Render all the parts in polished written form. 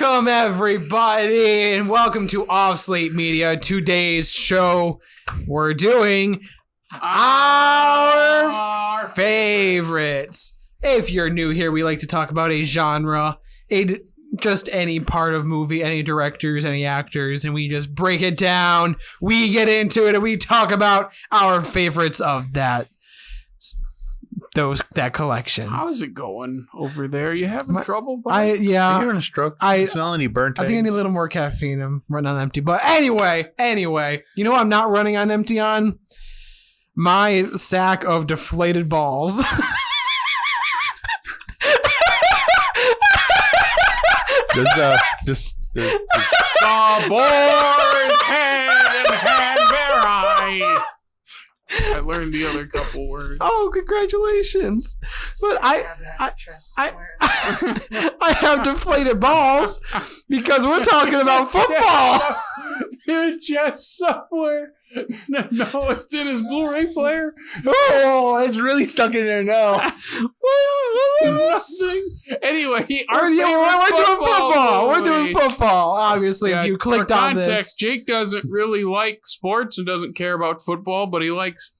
Welcome, everybody, and welcome to Off Slate Media. Today's show, we're doing our favorites. If you're new here, we like to talk about a genre, just any part of movie, any directors, any actors, and we just break it down. We get into it, and we talk about our favorites of that collection. How is it going over there? You having trouble? Are you having a stroke? I smell any burnt eggs? I think I need a little more caffeine. I'm running on empty. But anyway, you know what I'm not running on empty on? My sack of deflated balls. The boys hand in hand vary. I learned the other couple words. Oh, congratulations! But I have deflated balls because we're talking about football. Your chest somewhere. No, it's in his Blu-ray player. Oh, it's really stuck in there now. Nothing. Anyway, we're doing football. We're doing football. Obviously, if you clicked on this. Jake doesn't really like sports and doesn't care about football, but he likes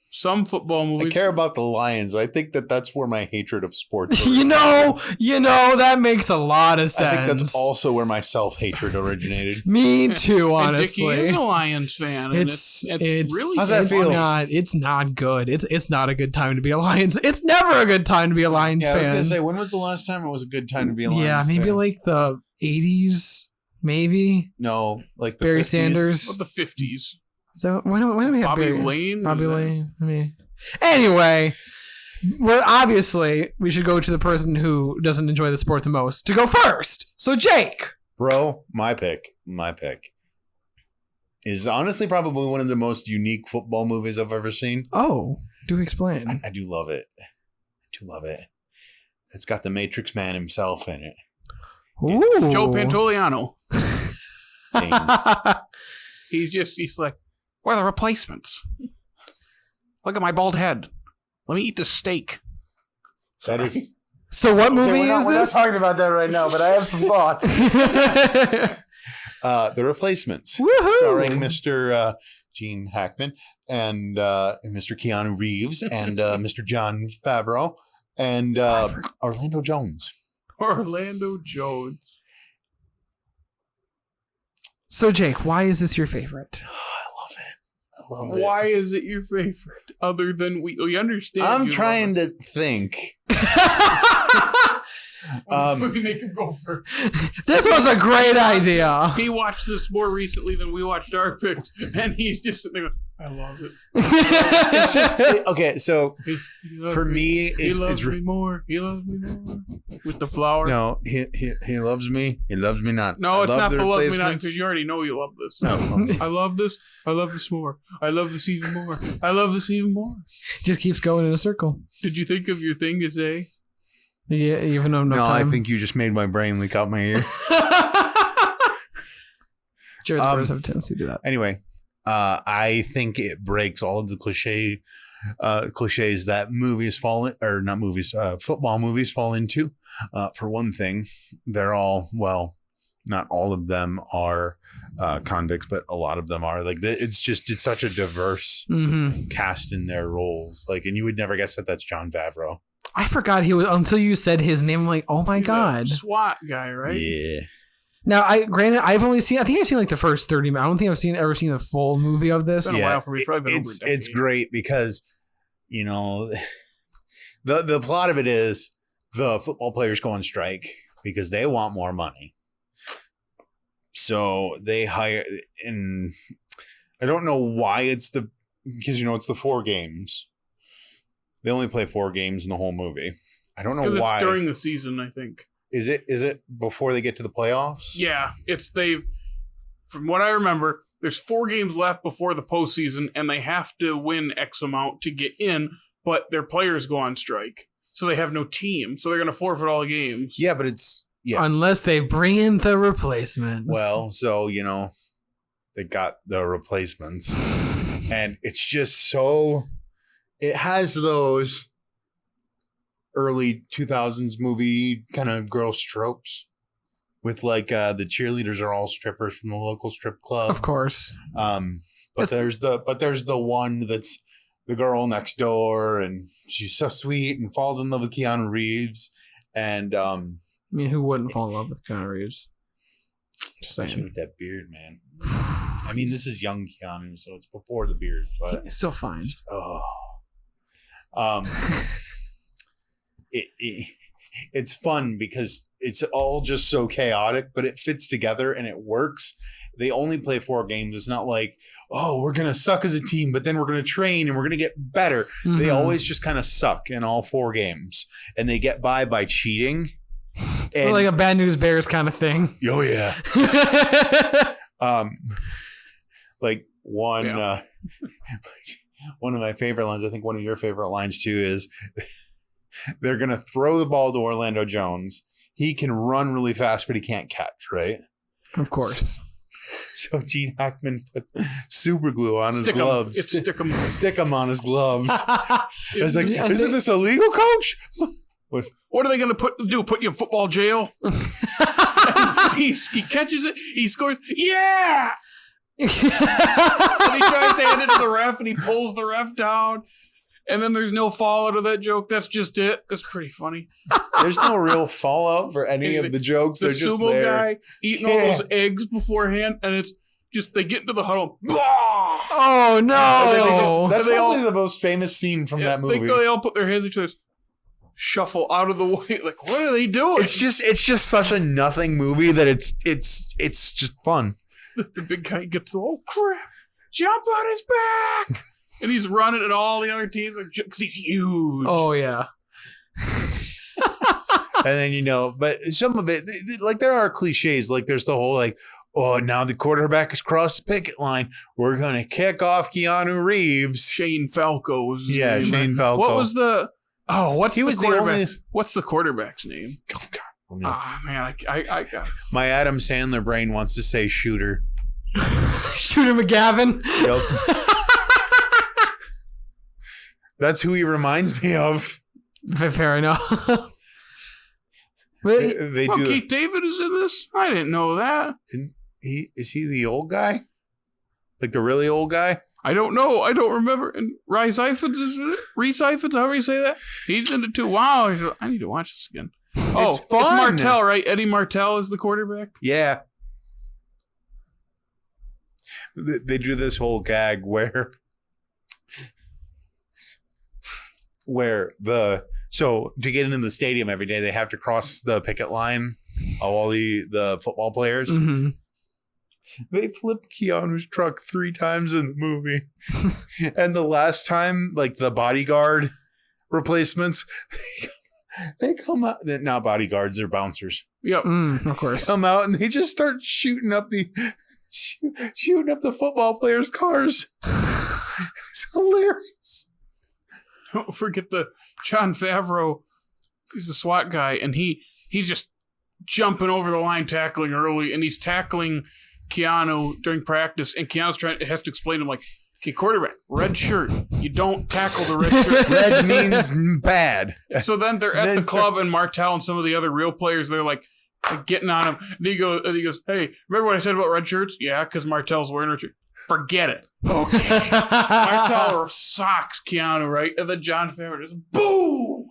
some football movies. I care about the Lions. I think that's where my hatred of sports you know, that makes a lot of sense. I think that's also where my self-hatred originated. Me too, honestly. And Dickey is a Lions fan. It's really how's that feel? It's not good. It's not a good time to be a Lions. It's never a good time to be a Lions fan. I was gonna say, when was the last time it was a good time to be a Lions fan? Yeah, maybe like the 80s, maybe. No, like the Barry 50s. Sanders. Or the 50s. So when do we have Bobby Barry? Lane? Bobby Lane. I mean, anyway, well, obviously we should go to the person who doesn't enjoy the sport the most to go first. So Jake, bro, my pick is honestly probably one of the most unique football movies I've ever seen. Oh, do explain. I do love it. It's got the Matrix Man himself in it. Ooh. It's Joe Pantoliano. He's like, where are the replacements? Look at my bald head. Let me eat the steak. That is. So what movie is this? We're not talking about that right now, but I have some thoughts. The Replacements. Woohoo! Starring Mr. Gene Hackman and Mr. Keanu Reeves and Mr. Jon Favreau and Orlando Jones. Orlando Jones. So Jake, why is this your favorite? I love it. Why is it your favorite? Other than we understand. I'm trying to think. They could go for. This was a great idea. He watched this more recently than we watched our picks, and he's just sitting there. I love it. It's just okay. So he for me, he loves me more. He loves me more with the flower. No, he loves me. He loves me not. No, it's not the love me not because you already know you love this. No, I love this. I love this more. I love this even more. I love this even more. Just keeps going in a circle. Did you think of your thing to say? Yeah, even though no, I think you just made my brain leak out my ear. Jared's brothers have a tendency to do that. Anyway, I think it breaks all of the cliches that football movies fall into. For one thing, they're all, well, not all of them are convicts, but a lot of them are. Like, it's such a diverse cast in their roles. Like, and you would never guess that that's Jon Favreau. I forgot he was until you said his name. I'm like, oh my God. SWAT guy, right? Yeah. Now, I think I've seen like the first 30 minutes. I don't think I've ever seen the full movie of this. It's been a while for me. It's great because, you know, the plot of it is the football players go on strike because they want more money. So they hire, and I don't know why because it's the 4 games. They only play 4 games in the whole movie. I don't know why. Because it's during the season, I think. Is it before they get to the playoffs? Yeah, from what I remember, there's 4 games left before the postseason, and they have to win X amount to get in, but their players go on strike. So they have no team. So they're going to forfeit all the games. Yeah, but unless they bring in the replacements. Well, so, they got the replacements. And it's just so... It has those early 2000s movie kind of gross tropes with like the cheerleaders are all strippers from the local strip club. Of course. But there's the one that's the girl next door, and she's so sweet and falls in love with Keanu Reeves. And I mean, who wouldn't fall in love with Keanu Reeves? Just saying. With that beard, man. I mean, this is young Keanu, so it's before the beard, but He's still fine. It's fun because it's all just so chaotic, but it fits together and it works. They only play 4 games. It's not like, oh, we're going to suck as a team, but then we're going to train and we're going to get better. Mm-hmm. They always just kind of suck in all 4 games, and they get by cheating. And, like a Bad News Bears kind of thing. Oh, yeah. Like one of my favorite lines, I think one of your favorite lines too, is they're going to throw the ball to Orlando Jones. He can run really fast, but he can't catch, right? Of course. So Gene Hackman puts super glue on his gloves. Stick them on his gloves. I was like, isn't this illegal, coach? What are they going to do? Put you in football jail? he catches it. He scores. Yeah! And he tries to hand it to the ref, and he pulls the ref down. And then there's no fallout of that joke. That's just it. It's pretty funny. There's no real fallout for any of the jokes. They're just sumo there. Guy eating all those eggs beforehand, and it's just they get into the huddle. Oh no! That's probably the most famous scene from that movie. They all put their hands each other's, shuffle out of the way. Like, what are they doing? It's just such a nothing movie that it's just fun. The big guy gets, oh crap! Jump on his back. And he's running, and all the other teams are because he's huge. Oh, yeah. And then, but some of it, like, there are cliches. Like, there's the whole, like, oh, now the quarterback has crossed the picket line. We're going to kick off Keanu Reeves. Shane Falco was his name. Shane Falco. What was the... Oh, what's he the was quarterback? What's the quarterback's name? Oh, God. Oh, man, I got it. My Adam Sandler brain wants to say Shooter. Shooter McGavin? Yep. That's who he reminds me of. Fair enough. They do. Keith David is in this? I didn't know that. Is he the old guy? Like the really old guy? I don't know. I don't remember. And Rhys Ifans is in it? Rhys Ifans, however you say that? He's in it too. Wow. I need to watch this again. Oh, it's fun. It's Martell, right? Eddie Martell is the quarterback? Yeah. They do this whole gag where so to get into the stadium every day, they have to cross the picket line of all the football players. Mm-hmm. They flip Keanu's truck 3 times in the movie. And the last time, like the bodyguard replacements, they come out. They're not bodyguards, they're bouncers. Yep. Of course. Come out and they just start shooting up the football players' cars. It's hilarious. Don't forget the Jon Favreau. He's a SWAT guy, and he's just jumping over the line, tackling early, and he's tackling Keanu during practice, and Keanu's has to explain to him, like, okay, quarterback, red shirt. You don't tackle the red shirt. Red means bad. So then they're at the club, and Martell and some of the other real players, they're like getting on him. And he goes, hey, remember what I said about red shirts? Yeah, because Martell's wearing red shirt. Forget it. Okay. Martell socks Keanu, right? And then Jon Favreau just boom.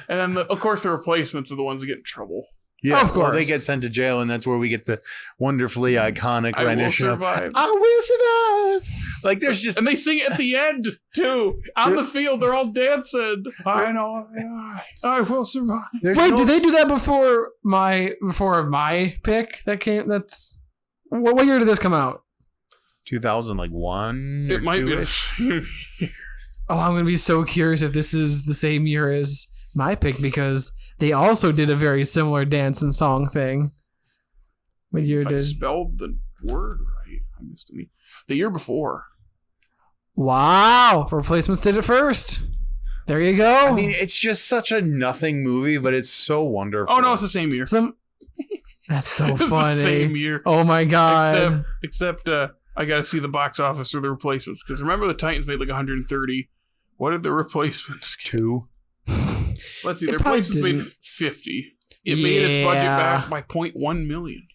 And then, of course, the replacements are the ones that get in trouble. Yeah, of course. Well, they get sent to jail, and that's where we get the wonderfully iconic rendition of I will survive. Like, there's just... And they sing it at the end, too. On the field, they're all dancing. I know. I will survive. Wait, did they do that before my pick that came? That's... What year did this come out? 2001. It might be. Oh, I'm going to be so curious if this is the same year as my pick, because they also did a very similar dance and song thing. What year did I spelled the word right? I missed it. The year before. Wow, Replacements did it first. There you go. I mean, it's just such a nothing movie, but it's so wonderful. Oh no, it's the same year. That's so funny. The same year. Oh my god. Except I got to see the box office or the Replacements, because remember the Titans made like 130. What did the Replacements get? 2. Let's see. The Replacements made 50. It made its budget back by 0.1 million.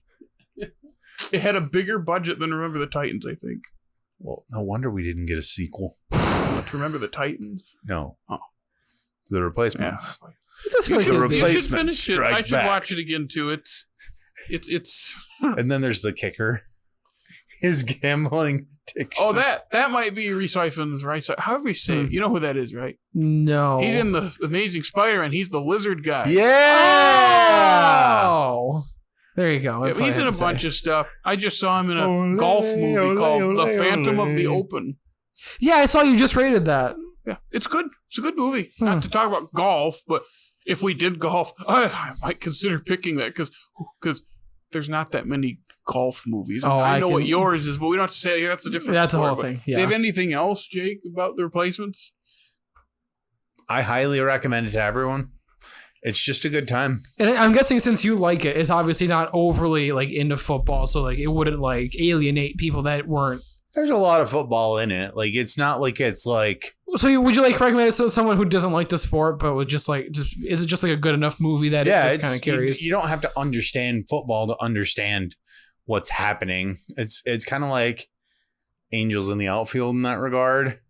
It had a bigger budget than Remember the Titans, I think. Well, no wonder we didn't get a sequel. Remember the Titans? No. Oh. The Replacements. Yeah. You should finish it. I should watch it again too. It's. And then there's the kicker. His gambling ticket. Oh, that might be Reese Ifans, right? However you say it. You know who that is, right? No. He's in the Amazing Spider-Man. He's the lizard guy. Yeah. Oh. There you go. Yeah, he's in a bunch of stuff. I just saw him in a golf movie called The Phantom of the Open. Yeah, I saw you just rated that. Yeah, it's good. It's a good movie. Not to talk about golf, but if we did golf, I might consider picking that because there's not that many golf movies. Oh, I know what yours is, but we don't have to say that's a different That's sport, a whole thing. Yeah. Do you have anything else, Jake, about The Replacements? I highly recommend it to everyone. It's just a good time. And I'm guessing since you like it, it's obviously not overly like into football, so like it wouldn't like alienate people that weren't. There's a lot of football in it. Like it's not like it's like. So would you like recommend it to someone who doesn't like the sport, but was just like, is it just like a good enough movie that it's kind of curious? You don't have to understand football to understand what's happening. It's kind of like Angels in the Outfield in that regard.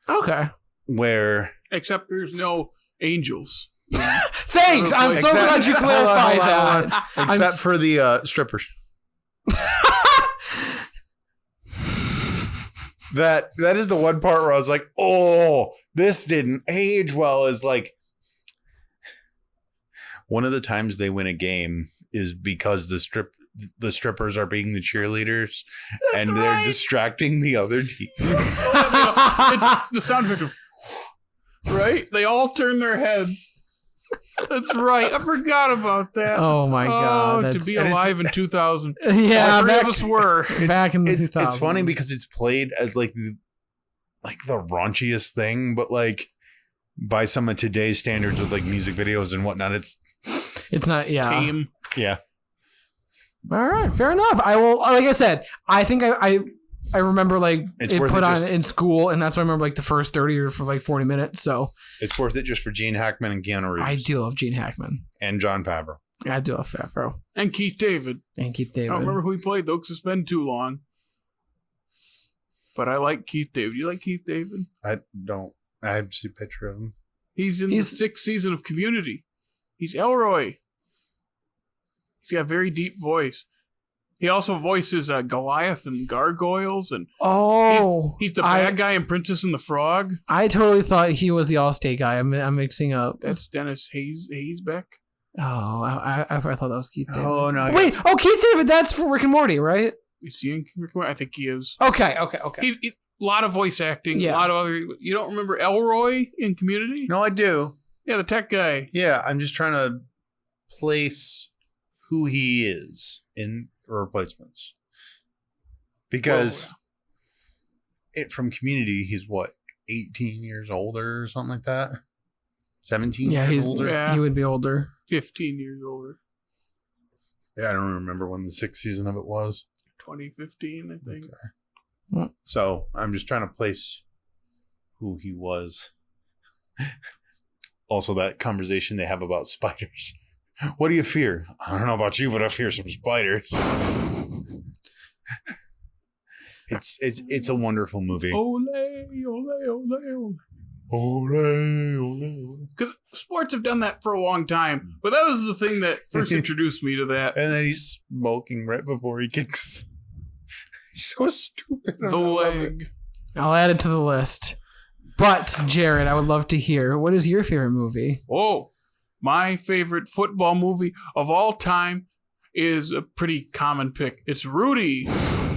Okay. Where except there's no angels. Thanks. I'm so glad you clarified that. Except for the strippers. That is the one part where I was like, oh, this didn't age well. Is like one of the times they win a game is because the strippers are being the cheerleaders. That's and they're distracting the other team. It's the sound effect of right. They all turn their heads. That's right. I forgot about that. Oh my god! To be alive in 2000. Yeah, all three of us were back in the 2000s. It's funny because it's played as like the raunchiest thing, but like by some of today's standards with like music videos and whatnot, it's not. Yeah. Tame. Yeah. All right. Fair enough. I will. Like I said, I think I remember like it put on in school, and that's why I remember like the first 30 or for like 40 minutes. So it's worth it just for Gene Hackman and Keanu Reeves. I do love Gene Hackman and John Favreau. I do love Favreau and Keith David. I don't remember who he played though, because it's been too long. But I like Keith David. You like Keith David? I don't. I have to see a picture of him. He's in the 6th season of Community. He's Elroy. He's got a very deep voice. He also voices Goliath and Gargoyles, and he's the bad guy in Princess and the Frog. I totally thought he was the Allstate guy. I'm mixing up. That's Dennis Haysbeck. Oh, I thought that was Keith David. Oh no! Wait, Keith David. That's for Rick and Morty, right? Is he in Rick and Morty? I think he is. Okay. He's a lot of voice acting. Yeah. A lot of other. You don't remember Elroy in Community? No, I do. Yeah, the tech guy. Yeah, I'm just trying to place who he is in Replacements, because from Community he's what, 18 years older or something like that, 17 years older. Yeah, he would be older, 15 years older. Yeah, I don't remember when the 6th season of it was. 2015, I think. Okay. So I'm just trying to place who he was. Also, that conversation they have about spiders. What do you fear? I don't know about you, but I fear some spiders. It's a wonderful movie. Ole, ole, ole, ole. Ole, ole, ole. Because sports have done that for a long time, but that was the thing that first introduced me to that. And then he's smoking right before he kicks. He's so stupid. The leg. I'll add it to the list. But, Jared, I would love to hear, what is your favorite movie? Oh, my favorite football movie of all time is a pretty common pick. It's Rudy.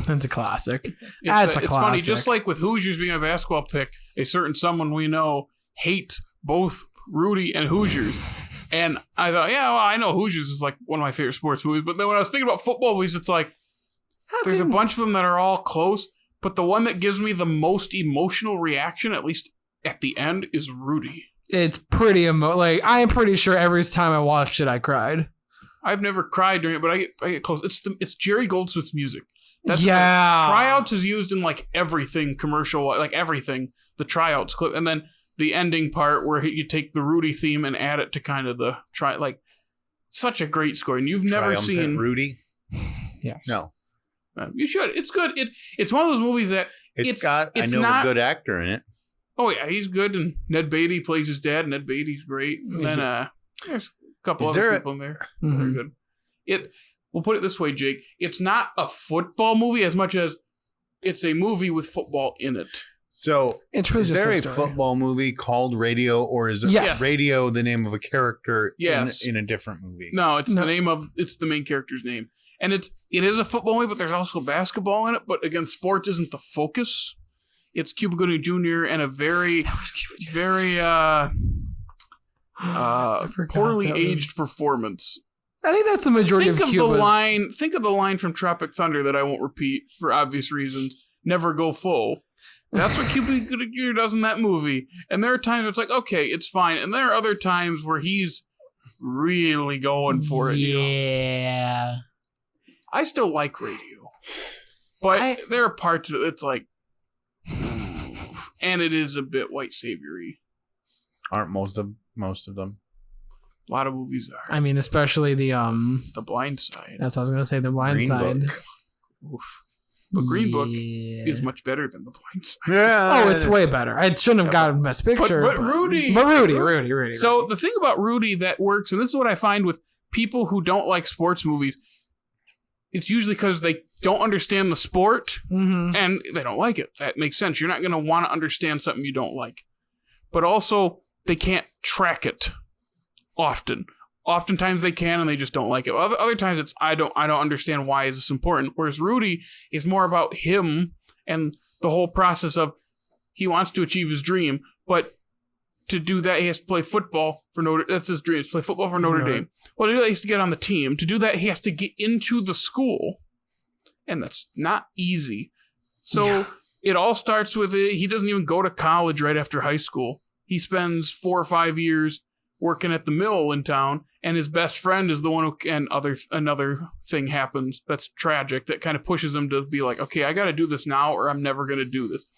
That's a classic. It's funny, just like with Hoosiers being a basketball pick, a certain someone we know hates both Rudy and Hoosiers. And I thought, yeah, well, I know Hoosiers is like one of my favorite sports movies. But then when I was thinking about football movies, it's like, there's a bunch of them that are all close. But the one that gives me the most emotional reaction, at least at the end, is Rudy. It's pretty I am pretty sure every time I watched it, I cried. I've never cried during it, but I get close. It's Jerry Goldsmith's music. Tryouts is used in like everything commercial, like everything. The tryouts clip, and then the ending part where you take the Rudy theme and add it to kind of the Such a great score, and you've never Triumphant seen Rudy. Yes. No, you should. It's good. It's one of those movies that it's I know a good actor in it. Oh yeah, he's good, and Ned Beatty plays his dad. Ned Beatty's great. And then there's a couple other people in there that are good. We'll put it this way, Jake. It's not a football movie as much as it's a movie with football in it. So, is there a football movie called Radio, or is Radio the name of a character in a different movie? No, it's the main character's name. And it is a football movie, but there's also basketball in it. But again, sports isn't the focus. It's Cuba Gooding Jr. and a very poorly aged performance. I think that's the majority of Cuba's. Think of the line from Tropic Thunder that I won't repeat for obvious reasons. Never go full. That's what Cuba Gooding Jr. does in that movie. And there are times where it's like, okay, it's fine. And there are other times where he's really going for it. Yeah. I still like Radio. But there are parts of it that's like, and it is a bit white saviory. Aren't most of them? A lot of movies are. I mean, especially The Blind Side. That's what I was gonna say. The Blind Side. Oof. But Green Book is much better than The Blind Side. Yeah. Oh, it's way better. I shouldn't have gotten Best Picture. But Rudy. So the thing about Rudy that works, and this is what I find with people who don't like sports movies, it's usually because they don't understand the sport and they don't like it. That makes sense. You're not going to want to understand something you don't like. But also, they can't track it often. Oftentimes they can and they just don't like it. Other times it's I don't understand why is this important. Whereas Rudy is more about him and the whole process of he wants to achieve his dream, but to do that he has to play football for Notre. That's his dream. To play football for Notre Dame. Well, to do that he has to get on the team. To do that he has to get into the school, and that's not easy. So it all starts with he doesn't even go to college right after high school. He spends 4 or 5 years working at the mill in town, and his best friend is the one who, and another thing happens that's tragic that kind of pushes him to be like, okay, I got to do this now or I'm never going to do this.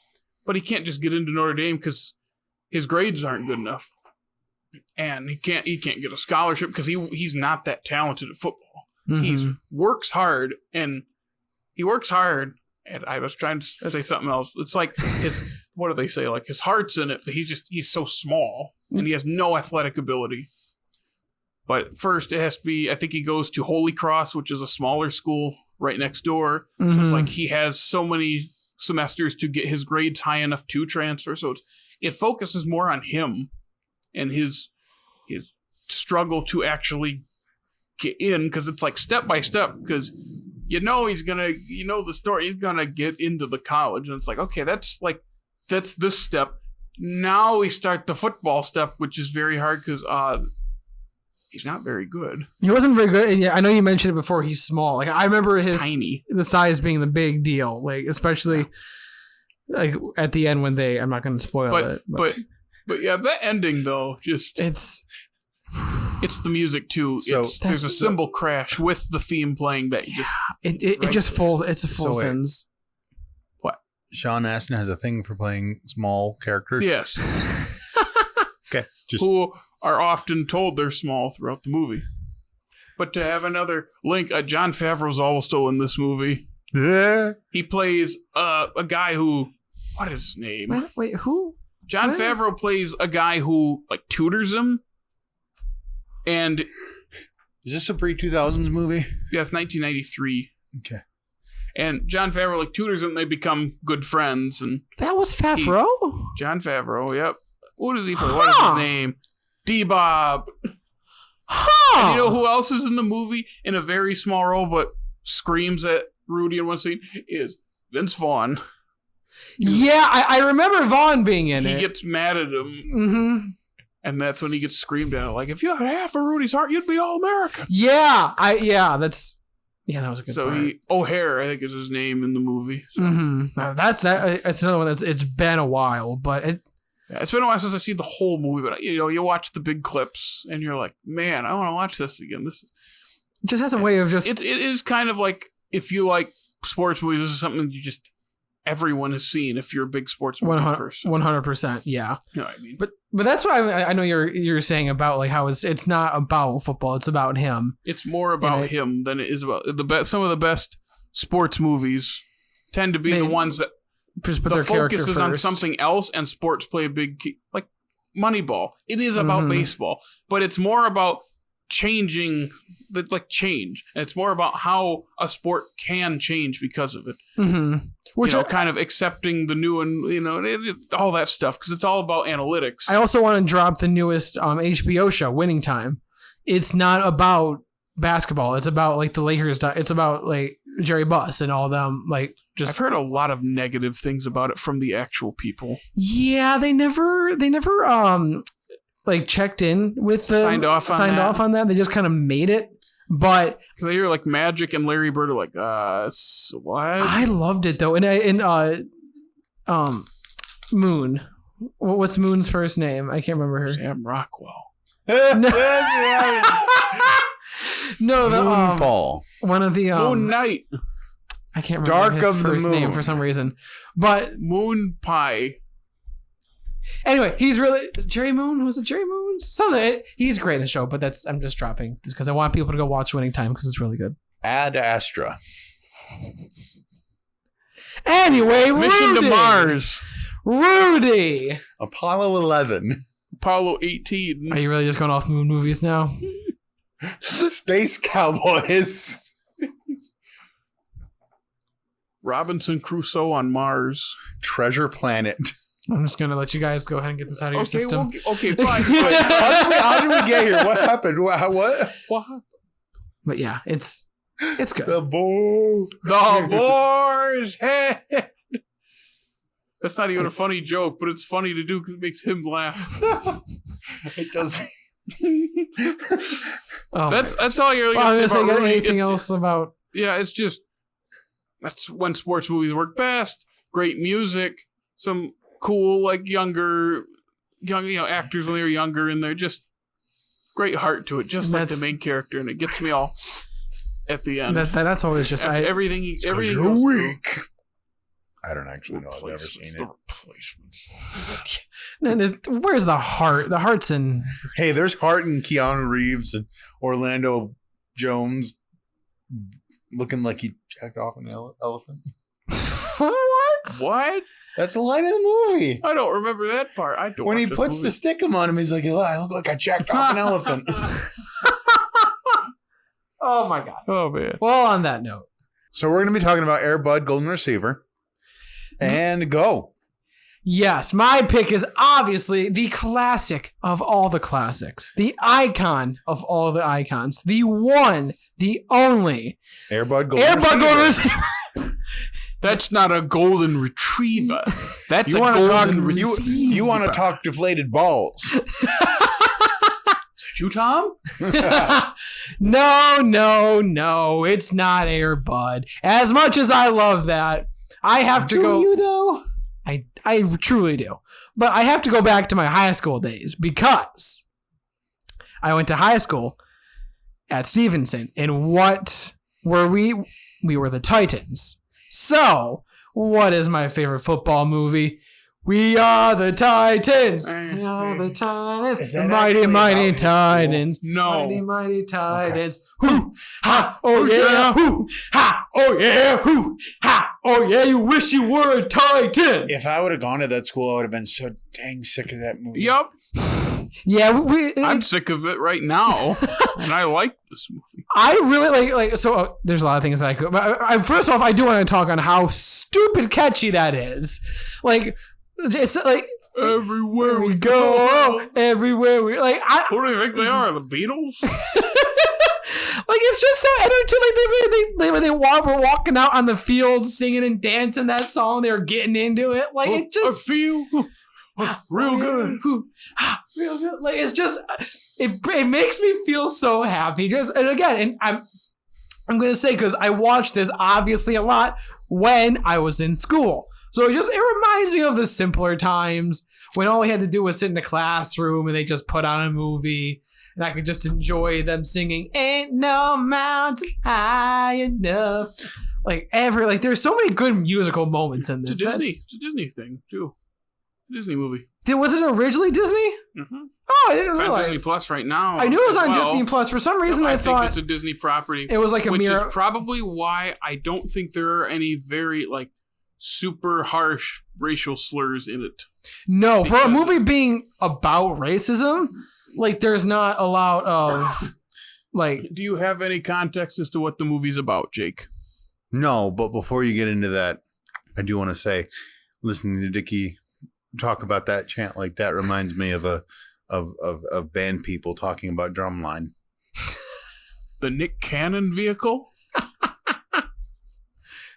But he can't just get into Notre Dame because his grades aren't good enough. And he can't get a scholarship because he's not that talented at football. He works hard, and I was trying to say something else. It's like what do they say? Like his heart's in it, but he's so small and he has no athletic ability. But first it has to be, I think he goes to Holy Cross, which is a smaller school right next door. So it's like he has so many semesters to get his grades high enough to transfer. So it focuses more on him and his struggle to actually get in, because it's like step by step, because the story, he's gonna get into the college, and it's like, okay, that's this step. Now we start the football step, which is very hard because he's not very good. He wasn't very good, and I know you mentioned it before. He's small. Like I remember he's tiny. The size being the big deal. Like especially like at the end when I'm not going to spoil it. But yeah, that ending though, just it's the music too. So there's a cymbal crash with the theme playing that it's a full sentence. What? Sean Astin has a thing for playing small characters. Yes. Okay. Who are often told they're small throughout the movie. But to have another link, Jon Favreau's also in this movie. Yeah. He plays a guy who, what is his name? Wait, who? Jon Favreau plays a guy who like tutors him. And is this a pre-2000s movie? Yeah, it's 1993. Okay. And Jon Favreau like tutors him. They become good friends. And that was Favreau? Jon Favreau, yep. What does he play? What is his name? D-Bob. And you know who else is in the movie in a very small role but screams at Rudy in one scene? Is Vince Vaughn. Yeah, I remember Vaughn being in it. He gets mad at him. And that's when he gets screamed at. Like, if you had half of Rudy's heart, you'd be All-American. Yeah, that was a good part. O'Hare, I think is his name in the movie. So. That's another one it's been a while, but it's been a while since I've seen the whole movie, but you watch the big clips and you're like, man, I want to watch this again. This just has a way of just... It is kind of like, if you like sports movies, this is something you just everyone has seen if you're a big sports movie person. 100%. Yeah. You know what I mean? But that's what I know you're saying about like how it's not about football. It's about him. It's more about him than it is about the best. Some of the best sports movies tend to be the ones that just put the their focus is on first. something else, and sports play a big key. Like Moneyball. It is about baseball, but it's more about changing, like change. And it's more about how a sport can change because of it. Mm-hmm. Which kind of accepting the new and all that stuff, because it's all about analytics. I also want to drop the newest HBO show, Winning Time. It's not about basketball. It's about like the Lakers. It's about like Jerry Buss and all them. Like I've heard a lot of negative things about it from the actual people. Yeah, they never like checked in with the signed off on that. They just kind of made it. But they hear like Magic and Larry Bird are like, what? I loved it though. And Moon. What's Moon's first name? I can't remember her. Sam Rockwell. No, the Moonfall. One of the Moon Knight. I can't remember Dark his of the first name Moon. for some reason. But Moon Pie. anyway, he's really Jerry Moon. Was it Jerry Moon? Something. He's great in the show, but I'm just dropping this because I want people to go watch Winning Time because it's really good. Ad Astra. Anyway, Mission Rudy. to Mars. Rudy. Apollo 11. Apollo 18. Are you really just going off moon movies now? Space Cowboys. Robinson Crusoe on Mars. Treasure Planet. I'm just going to let you guys go ahead and get this out of your system. Okay, fine. How did we get here? What happened? What? But yeah, it's good. The board. The boar's head. That's not even a funny joke, but it's funny to do because it makes him laugh. It does. That's all you're I going was to say going to about say Rudy. anything else about... Yeah, it's just that's when sports movies work best. Great music, some cool like young actors when they were younger, and they're just great heart to it, just like the main character, and it gets me all at the end. That's always just everything You're goes weak. I don't actually know. I've never seen it. Where's the heart? The heart's in... Hey, there's heart in Keanu Reeves and Orlando Jones looking like he jacked off an elephant. What? That's a line in the movie. I don't remember that part. I don't. When he puts the stickum on him, he's like, I look like I jacked off an elephant. Oh my God. Oh man. Well, on that note. So we're going to be talking about Air Bud Golden Receiver. And go. Yes, my pick is obviously the classic of all the classics. The icon of all the icons. The one, the only. Air Bud Golden Receiver. That's not a golden retriever. That's you a golden receiver. You want to talk deflated balls. Is that you, Tom? No. It's not Air Bud. As much as I love that, I have to go. Do you though? I truly do. But I have to go back to my high school days because I went to high school at Stevenson. And what were we? We were the Titans. So, what is my favorite football movie? We are the Titans. We are the Titans. The mighty Titans. No. Mighty Titans. Okay. Hoo, ha, oh yeah, hoo, ha, oh yeah, hoo, ha, oh yeah, you wish you were a Titan. If I would have gone to that school, I would have been so dang sick of that movie. Yup. Yeah, I'm sick of it right now, and I like this movie. I really like. So there's a lot of things that I could. But first off, I do want to talk on how stupid catchy that is. Like, it's like everywhere we go, everywhere we like. Who do you think they are? The Beatles? Like, it's just so entertaining. Like they were walking out on the field singing and dancing that song. They were getting into it. Like, it just I feel real good. Real good. Like, it's just it makes me feel so happy. Just and again, and I'm gonna say because I watched this obviously a lot when I was in school. So it reminds me of the simpler times when all we had to do was sit in a classroom and they just put on a movie. And I could just enjoy them singing, "Ain't no mountain high enough." there's so many good musical moments in this. It's a Disney thing too. Disney movie. Was it originally Disney? Mm-hmm. Oh, I didn't It's realize. on Disney Plus right now. I knew it was on Disney Plus. For some reason, I thought think it's a Disney property. it was like a which mirror. is probably why I don't think there are any very like super harsh racial slurs in it. No, for a movie being about racism, like there's not a lot of like. Do you have any context as to what the movie's about, Jake? No, but before you get into that, I do want to say, listening to Dickey talk about that chant like that reminds me of of band people talking about drumline. The Nick Cannon vehicle?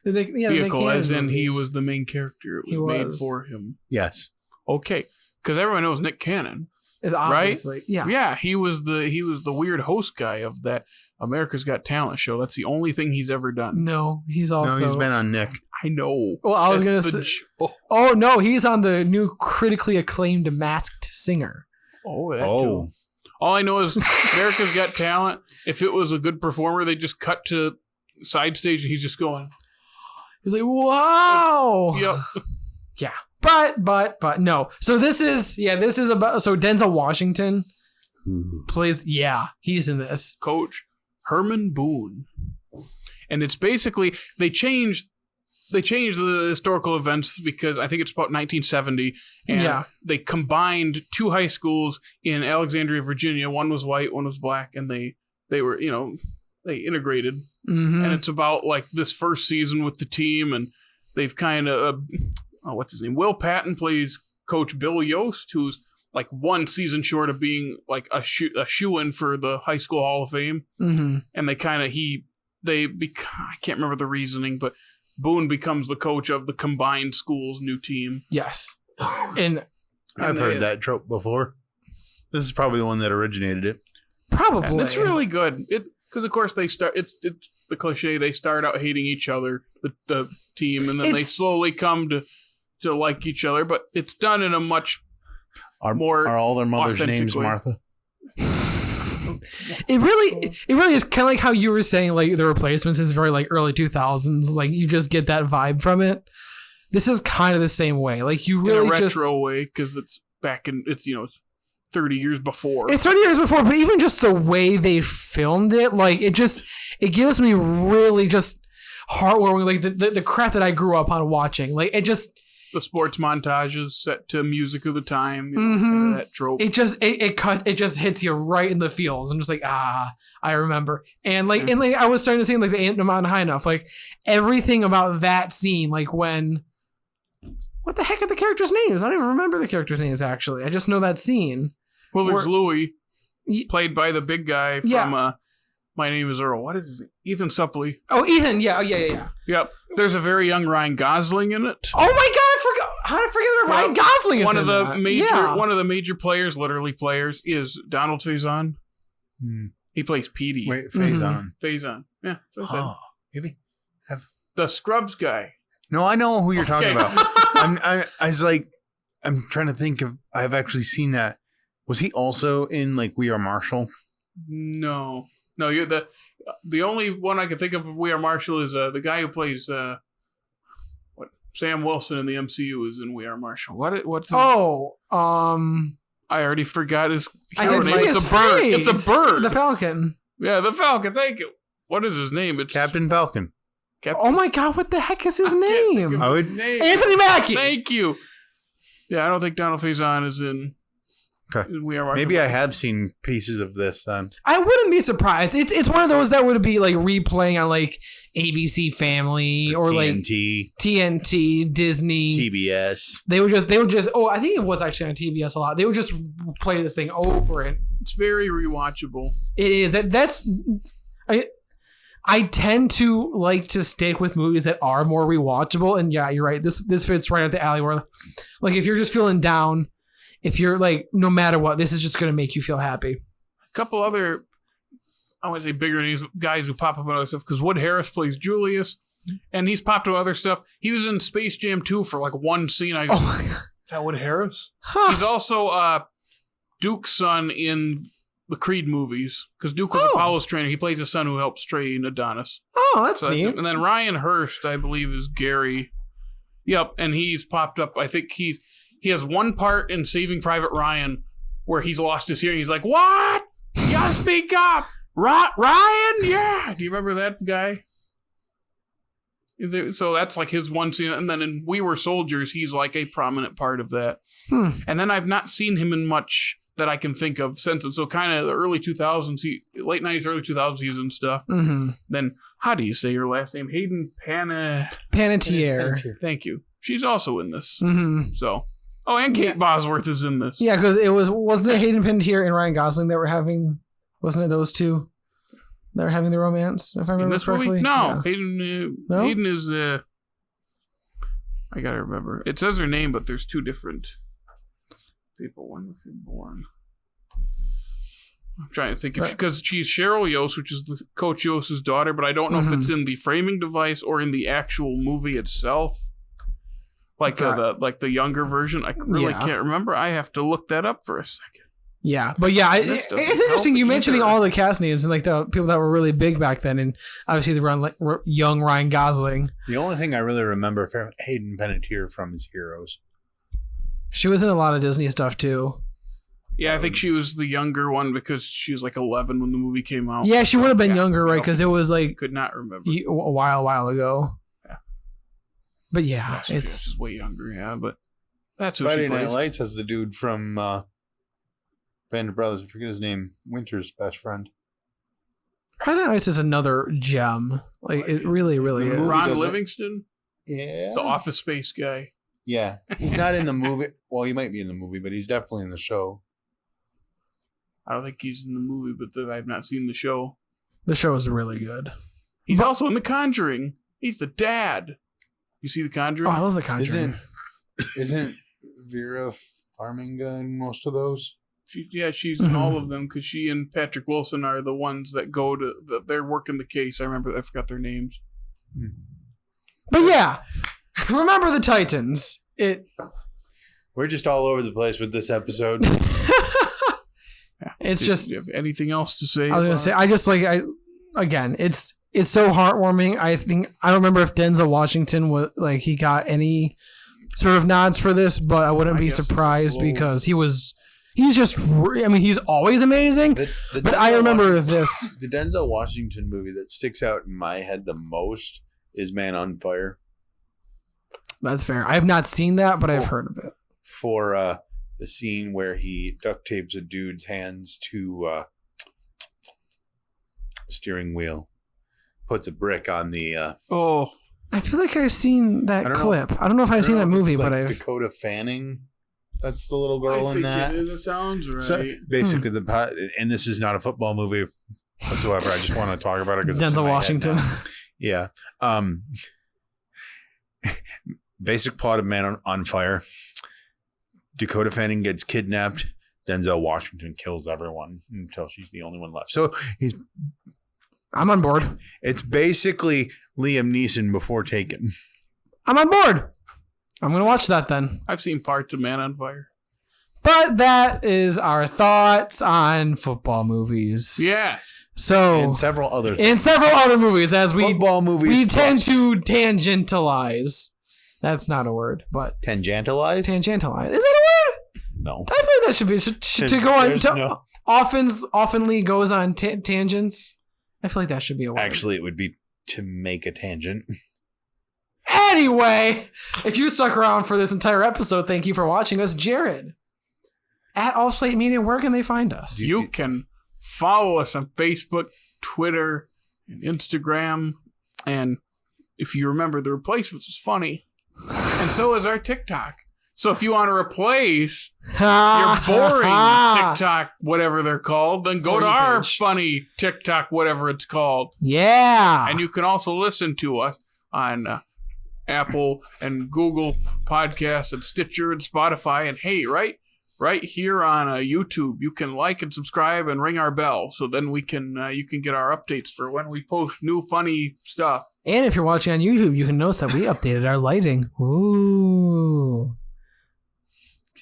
Vehicle, as in he was the main character. It was made for him. Yes. Okay. Because everyone knows Nick Cannon. Is obviously, right? Yeah. Yeah, he was the weird host guy of that America's Got Talent show. That's the only thing he's ever done. No, he's he's been on Nick. I know. Well, I was going to say. Oh, no, he's on the new critically acclaimed Masked Singer. Oh, that too. All I know is America's Got Talent. If it was a good performer, they just cut to side stage and he's just going. He's like, wow. Yep. Yeah. But no. So this is about, so Denzel Washington plays, he's in this. Coach Herman Boone. And it's basically, they changed the historical events because I think it's about 1970, and they combined two high schools in Alexandria, Virginia. One was white, one was black, and they were, they integrated. Mm-hmm. And it's about like this first season with the team, and they've kind of, what's his name? Will Patton plays Coach Bill Yost, who's like one season short of being like a shoo-in for the High School Hall of Fame. Mm-hmm. And they kind of, I can't remember the reasoning, but Boone becomes the coach of the combined school's new team. Yes. And I've heard that trope before. This is probably the one that originated it. Probably. And it's really good. Because of course it's the cliche. They start out hating each other, the team, and then they slowly come to like each other. But it's done in a much more are all their mothers' names way. Martha? It really is kind of like how you were saying, like the Replacements is very like early 2000s. Like you just get that vibe from it. This is kind of the same way. Like you really in a retro way because it's back in it's 30 years before. It's 30 years before, but even just the way they filmed it, like it gives me really just heartwarming, like the crap that I grew up on watching. Like it just. The sports montages set to music of the time, kind of that trope. It just hits you right in the feels. I'm just like, I remember. And I was starting to say like the Ain't No Mountain High Enough, like everything about that scene, like when, what the heck are the characters' names? I don't even remember the characters' names actually. I just know that scene. Well, there's Louis, played by the big guy from My Name is Earl. What is his name? Ethan Suplee. Oh, Ethan. Yeah. Yep. There's a very young Ryan Gosling in it. Oh my God. How did I forget that Ryan Gosling is one in of the that? major one of the major players, literally players, is Donald Faison. He plays Petey. Wait, Faison. Faison. Yeah. Oh, maybe the Scrubs guy. No, I know who you're talking about. I was like, I'm trying to think of. I've actually seen that. Was he also in like We Are Marshall? No. You're the only one I can think of We Are Marshall is the guy who plays Sam Wilson in the MCU is in We Are Marshall. What's his I already forgot his hero name. It's a bird. It's a bird. The Falcon. Yeah, the Falcon. Thank you. What is his name? It's Captain Falcon. Oh my God! What the heck is his name? Anthony Mackie. Thank you. Yeah, I don't think Donald Faison is in. Okay. We Are Marshall. Maybe I have seen pieces of this then. I wouldn't be surprised. It's one of those that would be like replaying on like ABC Family or TNT. like TNT, Disney, TBS. They would just. Oh, I think it was actually on TBS a lot. They would just play this thing over and. It's very rewatchable. It is that's. I tend to like to stick with movies that are more rewatchable, and yeah, you're right. This fits right up the alley where, like, if you're just feeling down. If you're like, no matter what, this is just going to make you feel happy. A couple other, I want to say bigger names, guys who pop up in other stuff, because Wood Harris plays Julius, and he's popped up in other stuff. He was in Space Jam 2 for like one scene. Oh my God. Is that Wood Harris? Huh. He's also Duke's son in the Creed movies because Duke was Apollo's trainer. He plays his son who helps train Adonis. Oh, that's neat. And then Ryan Hurst, I believe, is Gary. Yep, and he's popped up. I think he has one part in Saving Private Ryan where he's lost his hearing. He's like, "What? You gotta speak up, Ryan." Yeah, do you remember that guy? So that's like his one scene, and then in We Were Soldiers, he's like a prominent part of that. And then I've not seen him in much that I can think of since. So kind of the early 2000s, late 90s, early 2000s, he's in stuff. Then how do you say your last name? Hayden Panettiere. Thank you. She's also in this. So, and Kate Bosworth is in this. Yeah, because wasn't it Hayden Panettiere and Ryan Gosling that were having? Wasn't it those two that were having the romance? If I remember correctly. Movie? No, yeah. Hayden is. I gotta remember. It says her name, but there's two different people. When was she born? I'm trying to think because she's Cheryl Yost, which is the Coach Yost's daughter, but I don't know if it's in the framing device or in the actual movie itself. Like the younger version. I really can't remember. I have to look that up for a second. Yeah, but yeah, it's interesting you mentioning all the cast names and like the people that were really big back then, and obviously the young Ryan Gosling. The only thing I really remember from Hayden Panettiere from is Heroes. She was in a lot of Disney stuff too. Yeah, I think she was the younger one because she was like 11 when the movie came out. Yeah, she would have been younger, right? Because it was like could not remember a while ago. Yeah, but yeah, it's way younger. Yeah, but that's who Friday she plays. Night Lights has the dude from Band of Brothers. I forget his name. Winter's best friend. Friday Night Lights is another gem. Like it really is. Ron Livingston. Yeah, the Office Space guy. Yeah, he's not in the movie. Well, he might be in the movie, but he's definitely in the show. I don't think he's in the movie, but I've not seen the show. The show is really good. He's also in The Conjuring. He's the dad. You see The Conjuring? Oh, I love The Conjuring. Isn't Vera Farmiga in most of those? She's in all of them because she and Patrick Wilson are the ones that go to they're working the case. I forgot their names. But yeah, remember the Titans. We're just all over the place with this episode. Do you have anything else to say? I was gonna say again, it's so heartwarming. I don't remember if Denzel Washington was like he got any sort of nods for this, but I wouldn't be surprised because he's always amazing. But I remember this. The Denzel Washington movie that sticks out in my head the most is Man on Fire. That's fair. I have not seen that, but I've heard of it. For the scene where he duct tapes a dude's hands to steering wheel, puts a brick on the. I feel like I've seen that clip. I don't know if I've seen that movie, but I've. Dakota Fanning. That's the little girl in that. That sounds right. So basically, and this is not a football movie whatsoever. I just want to talk about it because Denzel Washington. Yeah. Basic plot of Man on Fire. Dakota Fanning gets kidnapped. Denzel Washington kills everyone until she's the only one left. So I'm on board. It's basically Liam Neeson before Taken. I'm on board. I'm going to watch that then. I've seen parts of Man on Fire. But that is our thoughts on football movies. Yes. So and several other movies as football movies we tend to tangentialize. That's not a word, but tangentialize. Tangentialize. Is that a word? No. I think that should be to go on. Oftenly goes on tangents. I feel like that should be a word. Actually, it would be to make a tangent. Anyway, if you stuck around for this entire episode, thank you for watching us, Jared. At All Slate Media, where can they find us? You can follow us on Facebook, Twitter, and Instagram. And if you remember, the replacements was funny. And so is our TikTok. So if you want to replace your boring TikTok, whatever they're called, then go to our funny TikTok, whatever it's called. Yeah. And you can also listen to us on Apple and Google Podcasts and Stitcher and Spotify. And hey, right here on YouTube, you can like and subscribe and ring our bell. So then you can get our updates for when we post new funny stuff. And if you're watching on YouTube, you can notice that we updated our lighting. Ooh.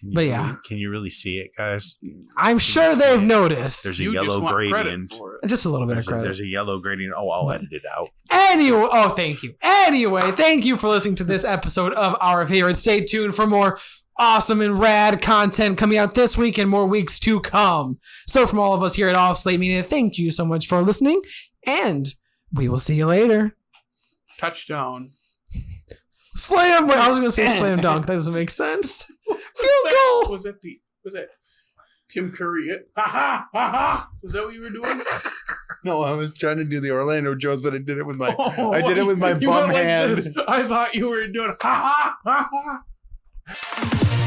But yeah. Can you really see it, guys? I'm sure they've noticed. There's a You just yellow want credit gradient. for it. Just a little bit of credit. There's a yellow gradient. Oh, I'll edit it out. Anyway, thank you. Anyway, thank you for listening to this episode of Our Favorite. Stay tuned for more awesome and rad content coming out this week and more weeks to come. So from all of us here at Off Slate Media, thank you so much for listening, and we will see you later. Touchdown. Slam! I was going to say slam dunk. That doesn't make sense. Field goal! Was that Tim Curry? Ha ha ha ha! Was that what you were doing? No, I was trying to do the Orlando Joes, but I did it with my You bum went like hand. this. I thought you were doing ha ha ha ha.